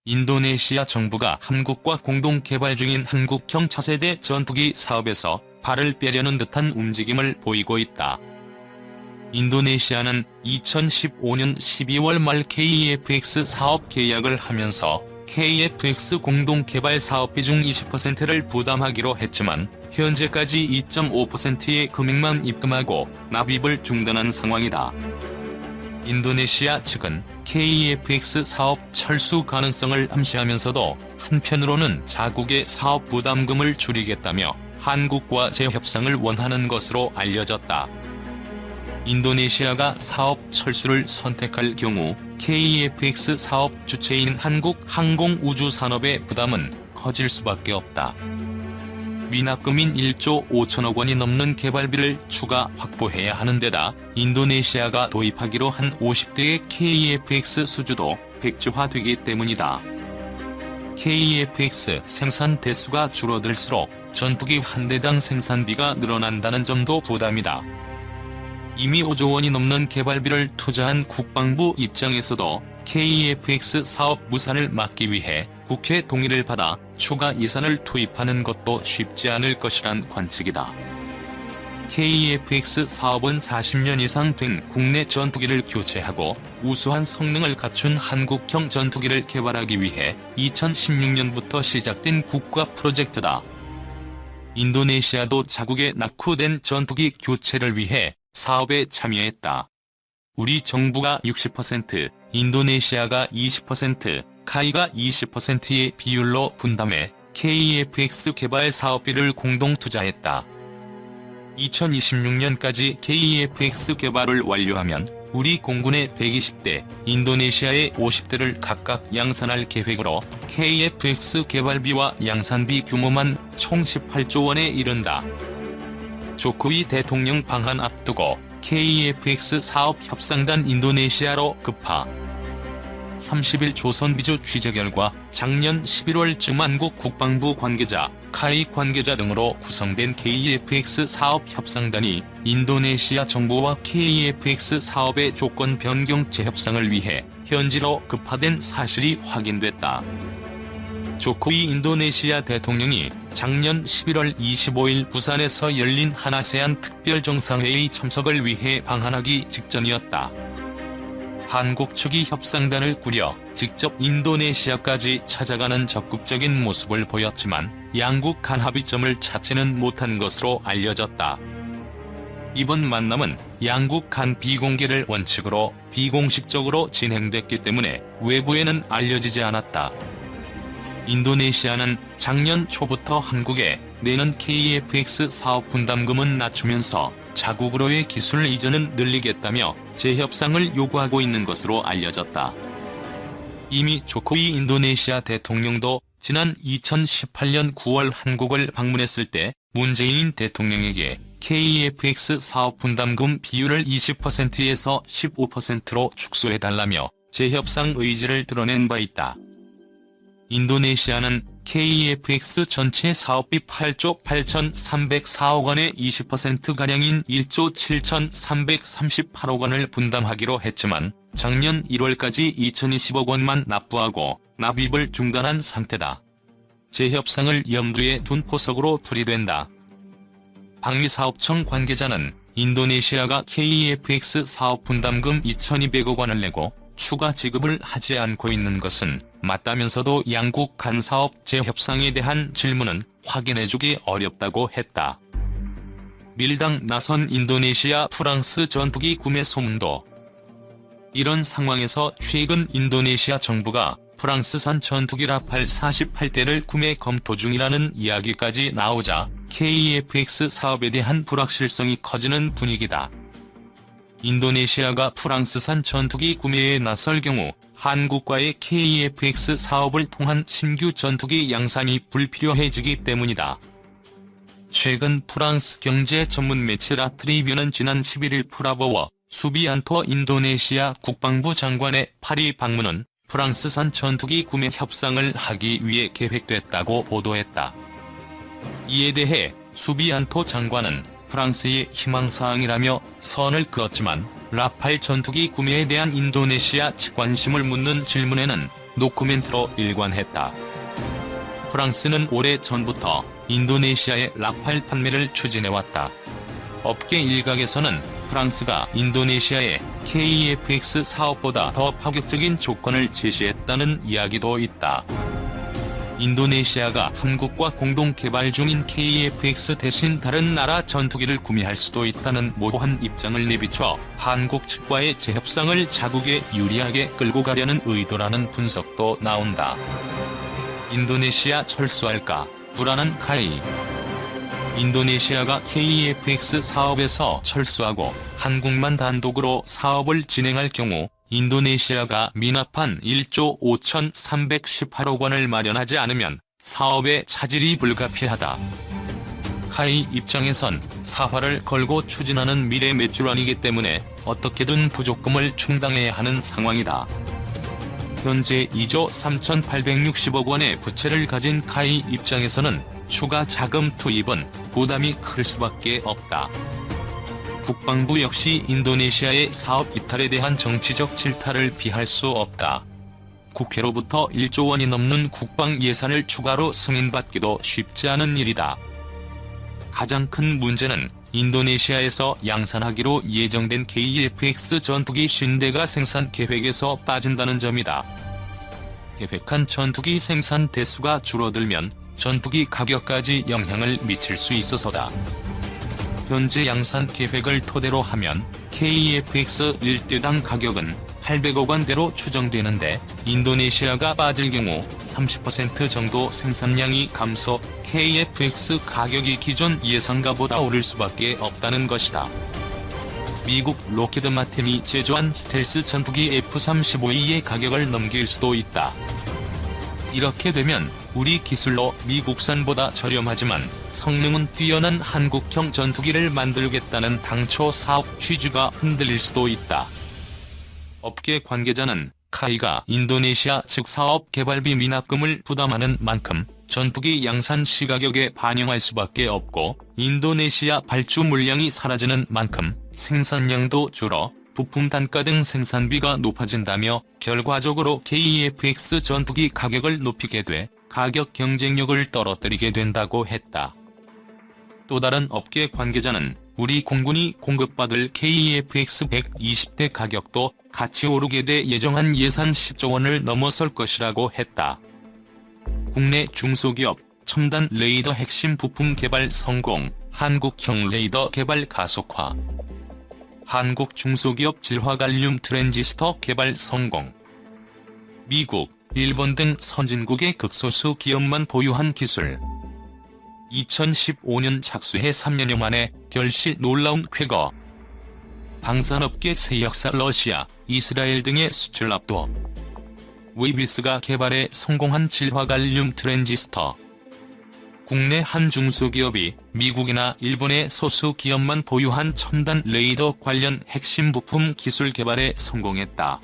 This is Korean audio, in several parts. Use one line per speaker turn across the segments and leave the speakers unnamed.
인도네시아 정부가 한국과 공동 개발 중인 한국형 차세대 전투기 사업에서 발을 빼려는 듯한 움직임을 보이고 있다. 인도네시아는 2015년 12월 말 KFX 사업 계약을 하면서 KFX 공동 개발 사업 비중 20%를 부담하기로 했지만 현재까지 2.5%의 금액만 입금하고 납입을 중단한 상황이다. 인도네시아 측은 KFX 사업 철수 가능성을 암시하면서도 한편으로는 자국의 사업 부담금을 줄이겠다며 한국과 재협상을 원하는 것으로 알려졌다. 인도네시아가 사업 철수를 선택할 경우 KFX 사업 주체인 한국 항공우주산업의 부담은 커질 수밖에 없다. 미납금인 1조 5천억 원이 넘는 개발비를 추가 확보해야 하는 데다 인도네시아가 도입하기로 한 50대의 KFX 수주도 백지화되기 때문이다. KFX 생산 대수가 줄어들수록 전투기 한 대당 생산비가 늘어난다는 점도 부담이다. 이미 5조 원이 넘는 개발비를 투자한 국방부 입장에서도 KFX 사업 무산을 막기 위해 국회 동의를 받아 추가 예산을 투입하는 것도 쉽지 않을 것이란 관측이다. KFX 사업은 40년 이상 된 국내 전투기를 교체하고 우수한 성능을 갖춘 한국형 전투기를 개발하기 위해 2016년부터 시작된 국가 프로젝트다. 인도네시아도 자국의 낙후된 전투기 교체를 위해 사업에 참여했다. 우리 정부가 60%, 인도네시아가 20%, 카이가 20%의 비율로 분담해 KFX 개발 사업비를 공동 투자했다. 2026년까지 KFX 개발을 완료하면 우리 공군의 120대, 인도네시아의 50대를 각각 양산할 계획으로 KFX 개발비와 양산비 규모만 총 18조 원에 이른다. 조코위 대통령 방한 앞두고 KFX 사업 협상단 인도네시아로 급파. 30일 조선비주 취재 결과 작년 11월쯤 한국 국방부 관계자, 카이 관계자 등으로 구성된 KFX 사업 협상단이 인도네시아 정부와 KFX 사업의 조건 변경 재협상을 위해 현지로 급파된 사실이 확인됐다. 조코위 인도네시아 대통령이 작년 11월 25일 부산에서 열린 한아세안 특별정상회의 참석을 위해 방한하기 직전이었다. 한국 측이 협상단을 꾸려 직접 인도네시아까지 찾아가는 적극적인 모습을 보였지만 양국 간 합의점을 찾지는 못한 것으로 알려졌다. 이번 만남은 양국 간 비공개를 원칙으로 비공식적으로 진행됐기 때문에 외부에는 알려지지 않았다. 인도네시아는 작년 초부터 한국에 내는 KFX 사업 분담금은 낮추면서 자국으로의 기술 이전은 늘리겠다며 재협상을 요구하고 있는 것으로 알려졌다. 이미 조코위 인도네시아 대통령도 지난 2018년 9월 한국을 방문했을 때 문재인 대통령에게 KFX 사업 분담금 비율을 20%에서 15%로 축소해달라며 재협상 의지를 드러낸 바 있다. 인도네시아는 KFX 전체 사업비 8조 8,304억 원의 20%가량인 1조 7,338억 원을 분담하기로 했지만 작년 1월까지 2,020억 원만 납부하고 납입을 중단한 상태다. 재협상을 염두에 둔 포석으로 풀이된다. 방위사업청 관계자는 인도네시아가 KFX 사업 분담금 2,200억 원을 내고 추가 지급을 하지 않고 있는 것은 맞다면서도 양국 간 사업 재협상에 대한 질문은 확인해주기 어렵다고 했다. 밀당 나선 인도네시아 프랑스 전투기 구매 소문도. 이런 상황에서 최근 인도네시아 정부가 프랑스산 전투기 라팔 48대를 구매 검토 중이라는 이야기까지 나오자 KFX 사업에 대한 불확실성이 커지는 분위기다. 인도네시아가 프랑스산 전투기 구매에 나설 경우 한국과의 KFX 사업을 통한 신규 전투기 양산이 불필요해지기 때문이다. 최근 프랑스 경제 전문 매체 라트리뷰는 지난 11일 프라보워 수비안토 인도네시아 국방부 장관의 파리 방문은 프랑스산 전투기 구매 협상을 하기 위해 계획됐다고 보도했다. 이에 대해 수비안토 장관은 프랑스의 희망사항이라며 선을 그었지만 라팔 전투기 구매에 대한 인도네시아 측 관심을 묻는 질문에는 노코멘트로 일관했다. 프랑스는 오래 전부터 인도네시아의 라팔 판매를 추진해왔다. 업계 일각에서는 프랑스가 인도네시아의 KF-X 사업보다 더 파격적인 조건을 제시했다는 이야기도 있다. 인도네시아가 한국과 공동 개발 중인 KF-X 대신 다른 나라 전투기를 구매할 수도 있다는 모호한 입장을 내비쳐 한국 측과의 재협상을 자국에 유리하게 끌고 가려는 의도라는 분석도 나온다. 인도네시아 철수할까? 불안한 카이. 인도네시아가 KF-X 사업에서 철수하고 한국만 단독으로 사업을 진행할 경우 인도네시아가 미납한 1조 5,318억 원을 마련하지 않으면 사업의 차질이 불가피하다. 카이 입장에선 사활을 걸고 추진하는 미래 매출원이기 때문에 어떻게든 부족금을 충당해야 하는 상황이다. 현재 2조 3,860억 원의 부채를 가진 카이 입장에서는 추가 자금 투입은 부담이 클 수밖에 없다. 국방부 역시 인도네시아의 사업 이탈에 대한 정치적 질타를 피할 수 없다. 국회로부터 1조 원이 넘는 국방 예산을 추가로 승인받기도 쉽지 않은 일이다. 가장 큰 문제는 인도네시아에서 양산하기로 예정된 KF-X 전투기 50대가 생산 계획에서 빠진다는 점이다. 계획한 전투기 생산 대수가 줄어들면 전투기 가격까지 영향을 미칠 수 있어서다. 현재 양산 계획을 토대로 하면 KF-X 1대당 가격은 800억 원대로 추정되는데 인도네시아가 빠질 경우 30% 정도 생산량이 감소, KF-X 가격이 기존 예상가보다 오를 수밖에 없다는 것이다. 미국 로키드 마틴이 제조한 스텔스 전투기 F-35E의 가격을 넘길 수도 있다. 이렇게 되면 우리 기술로 미국산보다 저렴하지만 성능은 뛰어난 한국형 전투기를 만들겠다는 당초 사업 취지가 흔들릴 수도 있다. 업계 관계자는 카이가 인도네시아 측 사업 개발비 미납금을 부담하는 만큼 전투기 양산 시가격에 반영할 수밖에 없고 인도네시아 발주 물량이 사라지는 만큼 생산량도 줄어 부품 단가 등 생산비가 높아진다며 결과적으로 KF-X 전투기 가격을 높이게 돼 가격 경쟁력을 떨어뜨리게 된다고 했다. 또 다른 업계 관계자는 우리 공군이 공급받을 KF-X 120대 가격도 같이 오르게 돼 예정한 예산 10조 원을 넘어설 것이라고 했다. 국내 중소기업 첨단 레이더 핵심 부품 개발 성공, 한국형 레이더 개발 가속화. 한국 중소기업 질화갈륨 트랜지스터 개발 성공. 미국, 일본 등 선진국의 극소수 기업만 보유한 기술. 2015년 착수해 3년여 만에 결실 놀라운 쾌거. 방산업계 새 역사 러시아, 이스라엘 등의 수출 압도. 웨이비스가 개발에 성공한 질화갈륨 트랜지스터. 국내 한 중소기업이 미국이나 일본의 소수 기업만 보유한 첨단 레이더 관련 핵심 부품 기술 개발에 성공했다.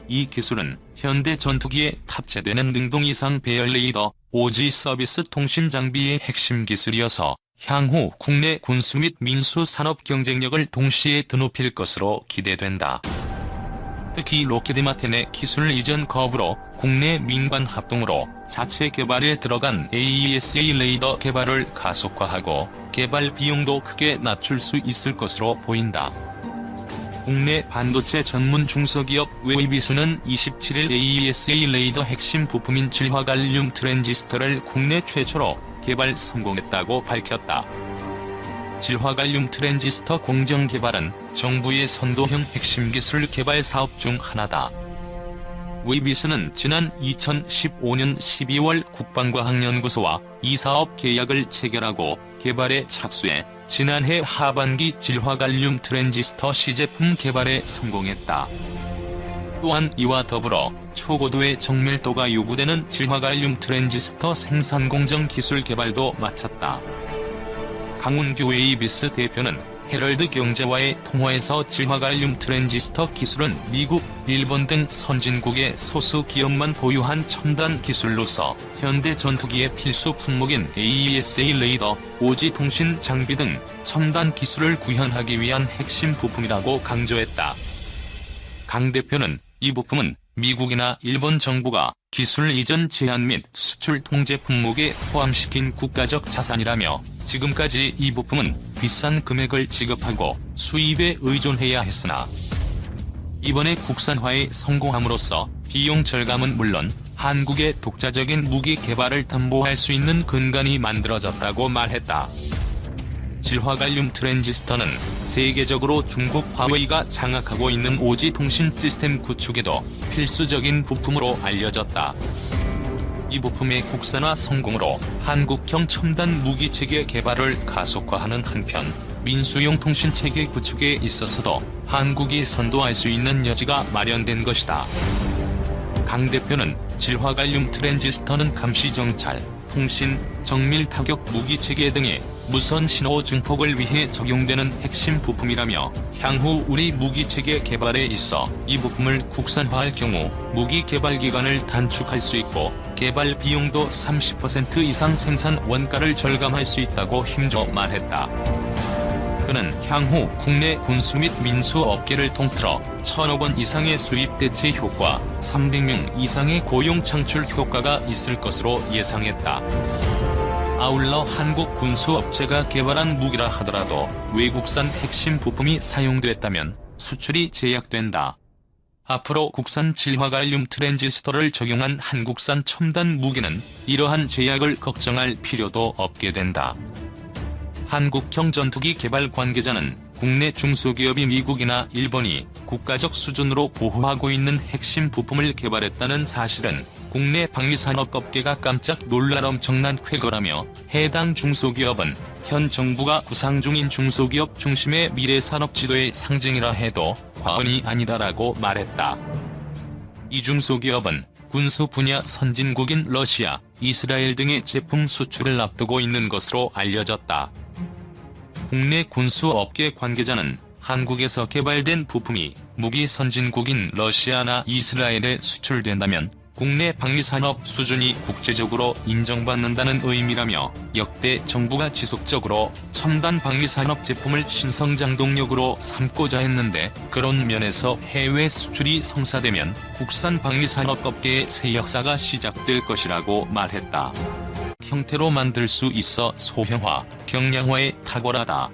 이 기술은 현대 전투기에 탑재되는 능동 이상 배열 레이더, 오지 서비스 통신 장비의 핵심 기술이어서 향후 국내 군수 및 민수 산업 경쟁력을 동시에 드높일 것으로 기대된다. 특히 로키드 마틴의 기술 이전 거부로 국내 민관 합동으로 자체 개발에 들어간 AESA 레이더 개발을 가속화하고 개발 비용도 크게 낮출 수 있을 것으로 보인다. 국내 반도체 전문 중소기업 웨이비스는 27일 AESA 레이더 핵심 부품인 질화갈륨 트랜지스터를 국내 최초로 개발 성공했다고 밝혔다. 질화갈륨 트랜지스터 공정 개발은 정부의 선도형 핵심 기술 개발 사업 중 하나다. 웨이비스는 지난 2015년 12월 국방과학연구소와 이 사업 계약을 체결하고 개발에 착수해 지난해 하반기 질화갈륨 트랜지스터 시제품 개발에 성공했다. 또한 이와 더불어 초고도의 정밀도가 요구되는 질화갈륨 트랜지스터 생산 공정 기술 개발도 마쳤다. 강운규 웨이비스 대표는 헤럴드 경제와의 통화에서 질화갈륨 트랜지스터 기술은 미국, 일본 등 선진국의 소수 기업만 보유한 첨단 기술로서 현대 전투기의 필수 품목인 AESA 레이더, 오지 통신 장비 등 첨단 기술을 구현하기 위한 핵심 부품이라고 강조했다. 강 대표는 이 부품은 미국이나 일본 정부가 기술 이전 제한 및 수출 통제 품목에 포함시킨 국가적 자산이라며 지금까지 이 부품은 비싼 금액을 지급하고 수입에 의존해야 했으나 이번에 국산화에 성공함으로써 비용 절감은 물론 한국의 독자적인 무기 개발을 담보할 수 있는 근간이 만들어졌다고 말했다. 질화갈륨 트랜지스터는 세계적으로 중국 화웨이가 장악하고 있는 5G 통신 시스템 구축에도 필수적인 부품으로 알려졌다. 이 부품의 국산화 성공으로 한국형 첨단 무기체계 개발을 가속화하는 한편 민수용 통신체계 구축에 있어서도 한국이 선도할 수 있는 여지가 마련된 것이다. 강 대표는 질화갈륨 트랜지스터는 감시정찰, 통신, 정밀 타격 무기체계 등의 무선 신호 증폭을 위해 적용되는 핵심 부품이라며 향후 우리 무기체계 개발에 있어 이 부품을 국산화할 경우 무기 개발 기간을 단축할 수 있고 개발 비용도 30% 이상 생산 원가를 절감할 수 있다고 힘줘 말했다. 그는 향후 국내 군수 및 민수 업계를 통틀어 1,000억 원 이상의 수입 대체 효과, 300명 이상의 고용 창출 효과가 있을 것으로 예상했다. 아울러 한국 군수업체가 개발한 무기라 하더라도 외국산 핵심 부품이 사용됐다면 수출이 제약된다. 앞으로 국산 질화갈륨 트랜지스터를 적용한 한국산 첨단 무기는 이러한 제약을 걱정할 필요도 없게 된다. 한국형 전투기 개발 관계자는 국내 중소기업이 미국이나 일본이 국가적 수준으로 보호하고 있는 핵심 부품을 개발했다는 사실은 국내 방위산업업계가 깜짝 놀랄 엄청난 쾌거라며 해당 중소기업은 현 정부가 구상 중인 중소기업 중심의 미래산업 지도의 상징이라 해도 과언이 아니다라고 말했다. 이 중소기업은 군수 분야 선진국인 러시아, 이스라엘 등의 제품 수출을 앞두고 있는 것으로 알려졌다. 국내 군수업계 관계자는 한국에서 개발된 부품이 무기 선진국인 러시아나 이스라엘에 수출된다면 국내 방위산업 수준이 국제적으로 인정받는다는 의미라며 역대 정부가 지속적으로 첨단 방위산업 제품을 신성장 동력으로 삼고자 했는데 그런 면에서 해외 수출이 성사되면 국산 방위산업 업계의 새 역사가 시작될 것이라고 말했다. 형태로 만들 수 있어 소형화, 경량화에 탁월하다.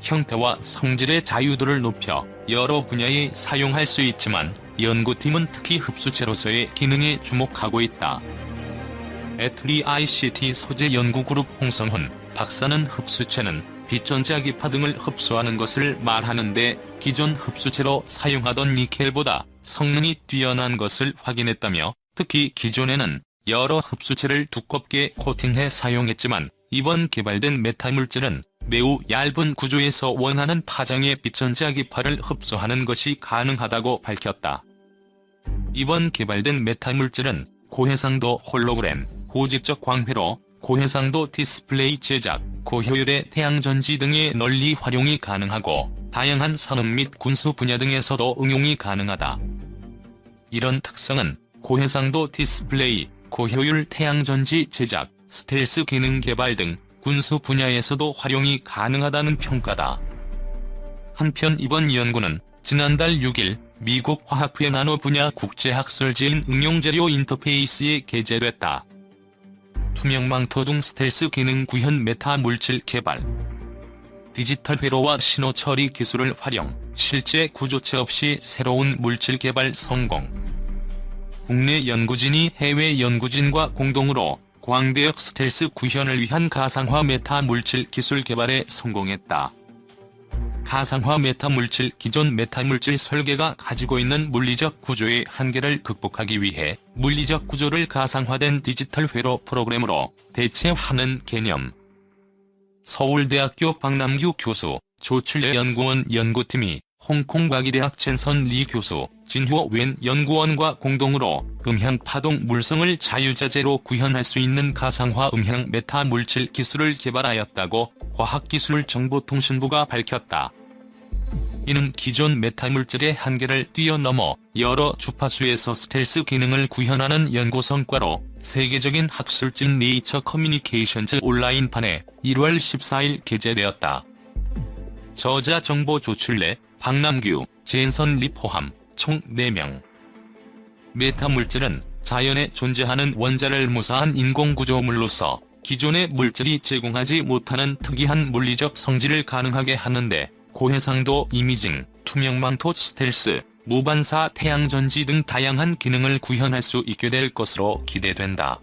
형태와 성질의 자유도를 높여 여러 분야에 사용할 수 있지만 연구팀은 특히 흡수체로서의 기능에 주목하고 있다. 애트리 ICT 소재 연구그룹 홍성훈 박사는 흡수체는 빛전자기파 등을 흡수하는 것을 말하는데 기존 흡수체로 사용하던 니켈보다 성능이 뛰어난 것을 확인했다며 특히 기존에는 여러 흡수체를 두껍게 코팅해 사용했지만 이번 개발된 메타물질은 매우 얇은 구조에서 원하는 파장의 빛전자기파를 흡수하는 것이 가능하다고 밝혔다. 이번 개발된 메타물질은 고해상도 홀로그램, 고직접 광회로, 고해상도 디스플레이 제작, 고효율의 태양전지 등의 널리 활용이 가능하고 다양한 산업 및 군수 분야 등에서도 응용이 가능하다. 이런 특성은 고해상도 디스플레이, 고효율 태양전지 제작, 스텔스 기능 개발 등 군수 분야에서도 활용이 가능하다는 평가다. 한편 이번 연구는 지난달 6일 미국 화학회 나노 분야 국제학술지인 응용재료 인터페이스에 게재됐다. 투명망토 등 스텔스 기능 구현 메타 물질 개발. 디지털 회로와 신호 처리 기술을 활용, 실제 구조체 없이 새로운 물질 개발 성공. 국내 연구진이 해외 연구진과 공동으로 광대역 스텔스 구현을 위한 가상화 메타 물질 기술 개발에 성공했다. 가상화 메타 물질 기존 메타 물질 설계가 가지고 있는 물리적 구조의 한계를 극복하기 위해 물리적 구조를 가상화된 디지털 회로 프로그램으로 대체하는 개념. 서울대학교 박남규 교수, 조출래 연구원 연구팀이 홍콩과기대학 첸선 리 교수, 진효 웬 연구원과 공동으로 음향파동 물성을 자유자재로 구현할 수 있는 가상화 음향 메타 물질 기술을 개발하였다고 과학기술정보통신부가 밝혔다. 이는 기존 메타 물질의 한계를 뛰어넘어 여러 주파수에서 스텔스 기능을 구현하는 연구 성과로 세계적인 학술지 네이처 커뮤니케이션즈 온라인판에 1월 14일 게재되었다. 저자 정보 조출래, 박남규, 젠선 리 포함 총 4명. 메타물질은 자연에 존재하는 원자를 모사한 인공구조물로서 기존의 물질이 제공하지 못하는 특이한 물리적 성질을 가능하게 하는데 고해상도 이미징, 투명망토 스텔스, 무반사 태양전지 등 다양한 기능을 구현할 수 있게 될 것으로 기대된다.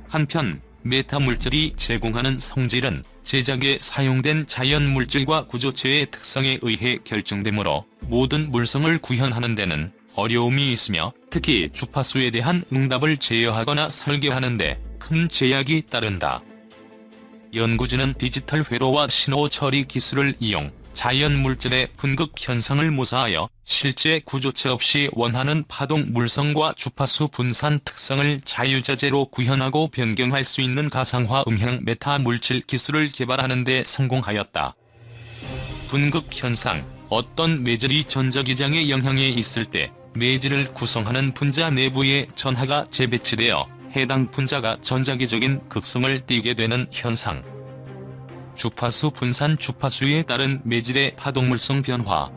한편 메타물질이 제공하는 성질은 제작에 사용된 자연물질과 구조체의 특성에 의해 결정되므로 모든 물성을 구현하는 데는 어려움이 있으며 특히 주파수에 대한 응답을 제어하거나 설계하는 데 큰 제약이 따른다. 연구진은 디지털 회로와 신호 처리 기술을 이용 자연물질의 분극 현상을 모사하여 실제 구조체 없이 원하는 파동 물성과 주파수 분산 특성을 자유자재로 구현하고 변경할 수 있는 가상화 음향 메타물질 기술을 개발하는 데 성공하였다. 분극 현상, 어떤 매질이 전자기장의 영향에 있을 때 매질을 구성하는 분자 내부에 전하가 재배치되어 해당 분자가 전자기적인 극성을 띠게 되는 현상. 주파수 분산, 주파수에 따른 매질의 파동물성 변화.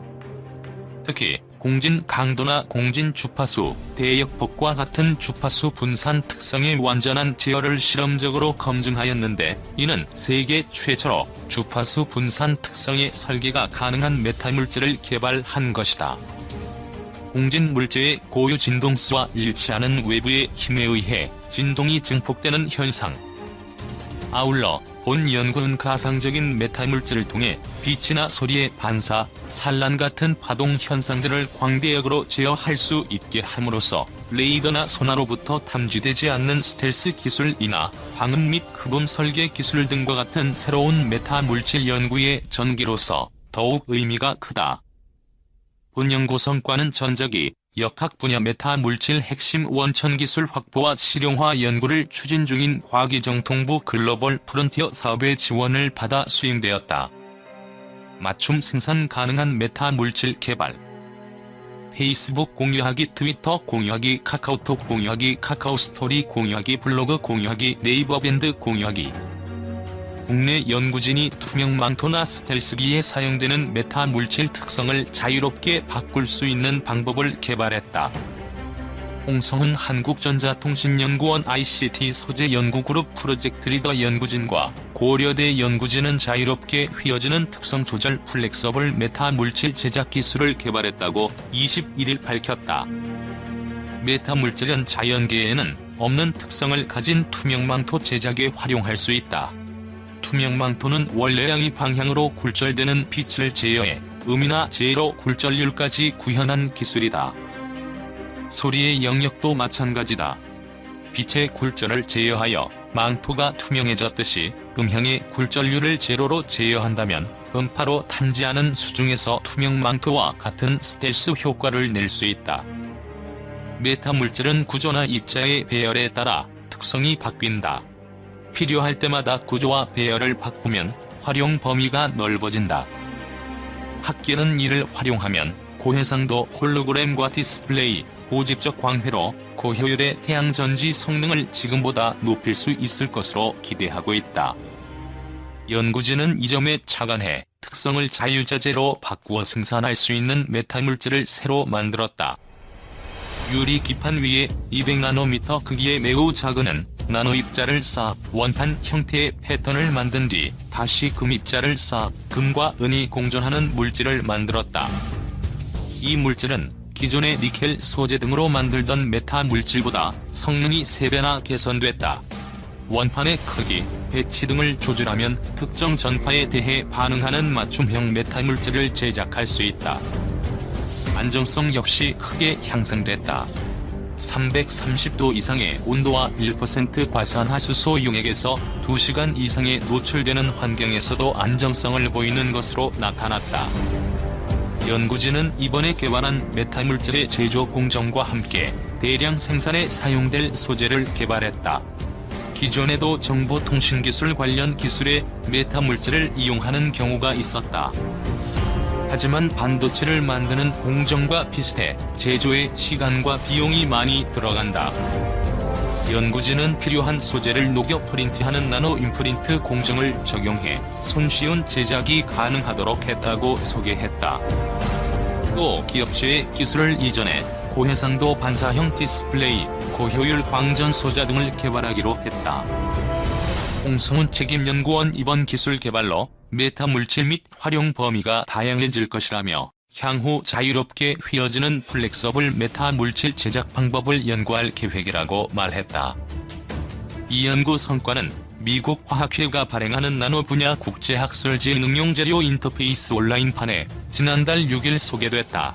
특히 공진 강도나 공진 주파수, 대역폭과 같은 주파수 분산 특성의 완전한 제어를 실험적으로 검증하였는데 이는 세계 최초로 주파수 분산 특성의 설계가 가능한 메타물질을 개발한 것이다. 공진 물체의 고유 진동수와 일치하는 외부의 힘에 의해 진동이 증폭되는 현상. 아울러 본 연구는 가상적인 메타물질을 통해 빛이나 소리의 반사, 산란 같은 파동 현상들을 광대역으로 제어할 수 있게 함으로써 레이더나 소나로부터 탐지되지 않는 스텔스 기술이나 방음 및 흡음 설계 기술 등과 같은 새로운 메타물질 연구의 전기로서 더욱 의미가 크다. 본 연구 성과는 전자기, 역학 분야 메타물질 핵심 원천 기술 확보와 실용화 연구를 추진 중인 과기정통부 글로벌 프론티어 사업의 지원을 받아 수행되었다. 맞춤 생산 가능한 메타물질 개발. 페이스북 공유하기, 트위터 공유하기, 카카오톡 공유하기, 카카오스토리 공유하기, 블로그 공유하기, 네이버 밴드 공유하기. 국내 연구진이 투명망토나 스텔스기에 사용되는 메타물질 특성을 자유롭게 바꿀 수 있는 방법을 개발했다. 홍성훈 한국전자통신연구원 ICT 소재 연구그룹 프로젝트 리더 연구진과 고려대 연구진은 자유롭게 휘어지는 특성 조절 플렉서블 메타물질 제작 기술을 개발했다고 21일 밝혔다. 메타물질은 자연계에는 없는 특성을 가진 투명망토 제작에 활용할 수 있다. 투명망토는 원래양의 방향으로 굴절되는 빛을 제어해 음이나 제로 굴절률까지 구현한 기술이다. 소리의 영역도 마찬가지다. 빛의 굴절을 제어하여 망토가 투명해졌듯이 음향의 굴절률을 제로로 제어한다면 음파로 탐지하는 수중에서 투명망토와 같은 스텔스 효과를 낼 수 있다. 메타물질은 구조나 입자의 배열에 따라 특성이 바뀐다. 필요할 때마다 구조와 배열을 바꾸면 활용 범위가 넓어진다. 학계는 이를 활용하면 고해상도 홀로그램과 디스플레이, 고집적 광회로 고효율의 태양전지 성능을 지금보다 높일 수 있을 것으로 기대하고 있다. 연구진은 이 점에 착안해 특성을 자유자재로 바꾸어 생산할 수 있는 메타물질을 새로 만들었다. 유리 기판 위에 200나노미터 크기의 매우 작은 나노 입자를 쌓아 원판 형태의 패턴을 만든 뒤 다시 금 입자를 쌓아 금과 은이 공존하는 물질을 만들었다. 이 물질은 기존의 니켈 소재 등으로 만들던 메타 물질보다 성능이 3배나 개선됐다. 원판의 크기, 배치 등을 조절하면 특정 전파에 대해 반응하는 맞춤형 메타 물질을 제작할 수 있다. 안정성 역시 크게 향상됐다. 330도 이상의 온도와 1% 과산화수소 용액에서 2시간 이상에 노출되는 환경에서도 안정성을 보이는 것으로 나타났다. 연구진은 이번에 개발한 메타물질의 제조 공정과 함께 대량 생산에 사용될 소재를 개발했다. 기존에도 정보통신기술 관련 기술에 메타물질을 이용하는 경우가 있었다. 하지만 반도체를 만드는 공정과 비슷해 제조에 시간과 비용이 많이 들어간다. 연구진은 필요한 소재를 녹여 프린트하는 나노 임프린트 공정을 적용해 손쉬운 제작이 가능하도록 했다고 소개했다. 또 기업체의 기술을 이전해 고해상도 반사형 디스플레이, 고효율 광전 소자 등을 개발하기로 했다. 홍성훈 책임연구원 이번 기술 개발로 메타 물질 및 활용 범위가 다양해질 것이라며 향후 자유롭게 휘어지는 플렉서블 메타 물질 제작 방법을 연구할 계획이라고 말했다. 이 연구 성과는 미국 화학회가 발행하는 나노 분야 국제학술지 응용재료 인터페이스 온라인판에 지난달 6일 소개됐다.